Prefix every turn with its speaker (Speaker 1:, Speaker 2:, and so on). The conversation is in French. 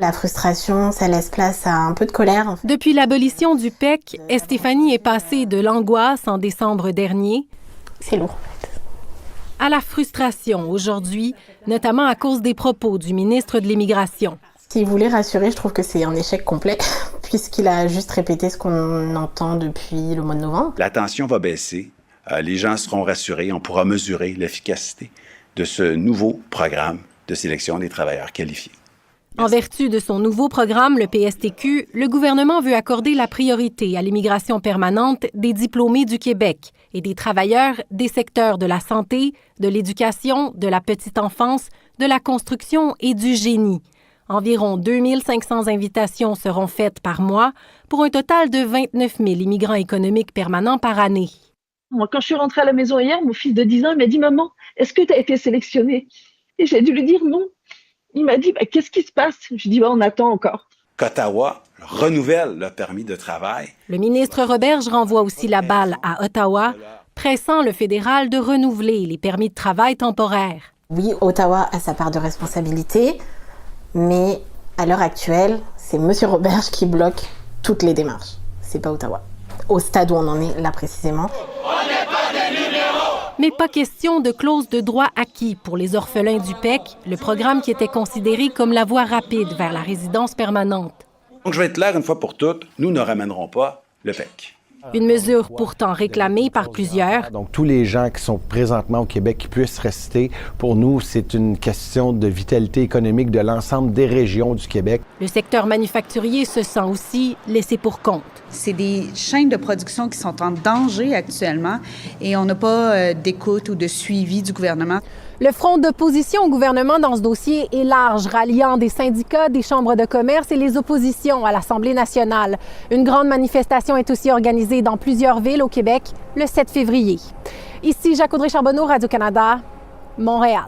Speaker 1: La frustration, ça laisse place à un peu de colère.
Speaker 2: Depuis l'abolition du PEC, Estéphanie est passée de l'angoisse en décembre dernier.
Speaker 1: C'est lourd.
Speaker 2: À la frustration aujourd'hui, notamment à cause des propos du ministre de l'Immigration.
Speaker 1: S'il voulait rassurer, je trouve que c'est un échec complet, puisqu'il a juste répété ce qu'on entend depuis le mois de novembre.
Speaker 3: La tension va baisser, les gens seront rassurés, on pourra mesurer l'efficacité de ce nouveau programme de sélection des travailleurs qualifiés.
Speaker 2: En vertu de son nouveau programme, le PSTQ, le gouvernement veut accorder la priorité à l'immigration permanente des diplômés du Québec et des travailleurs des secteurs de la santé, de l'éducation, de la petite enfance, de la construction et du génie. Environ 2500 invitations seront faites par mois pour un total de 29 000 immigrants économiques permanents par année.
Speaker 4: Moi, quand je suis rentrée à la maison hier, mon fils de 10 ans il m'a dit « Maman, est-ce que tu as été sélectionnée ?» Et j'ai dû lui dire non. Il m'a dit « Qu'est-ce qui se passe ?» Je dis « On attend encore. »
Speaker 3: Qu'Ottawa renouvelle le permis de travail.
Speaker 2: Le ministre Roberge renvoie aussi la balle à Ottawa, pressant le fédéral de renouveler les permis de travail temporaires.
Speaker 1: Oui, Ottawa a sa part de responsabilité, mais à l'heure actuelle, c'est M. Roberge qui bloque toutes les démarches. C'est pas Ottawa. Au stade où on en est là précisément.
Speaker 2: Mais pas question de clause de droit acquis pour les orphelins du PEC, le programme qui était considéré comme la voie rapide vers la résidence permanente.
Speaker 3: Donc, je vais être clair une fois pour toutes, nous ne ramènerons pas le PEC.
Speaker 2: Une mesure pourtant réclamée par plusieurs.
Speaker 5: Donc, tous les gens qui sont présentement au Québec qui puissent rester, pour nous, c'est une question de vitalité économique de l'ensemble des régions du Québec.
Speaker 2: Le secteur manufacturier se sent aussi laissé pour compte.
Speaker 6: C'est des chaînes de production qui sont en danger actuellement et on n'a pas d'écoute ou de suivi du gouvernement.
Speaker 2: Le front d'opposition au gouvernement dans ce dossier est large, ralliant des syndicats, des chambres de commerce et les oppositions à l'Assemblée nationale. Une grande manifestation est aussi organisée dans plusieurs villes au Québec le 7 février. Ici Jacques Audrey Charbonneau, Radio-Canada, Montréal.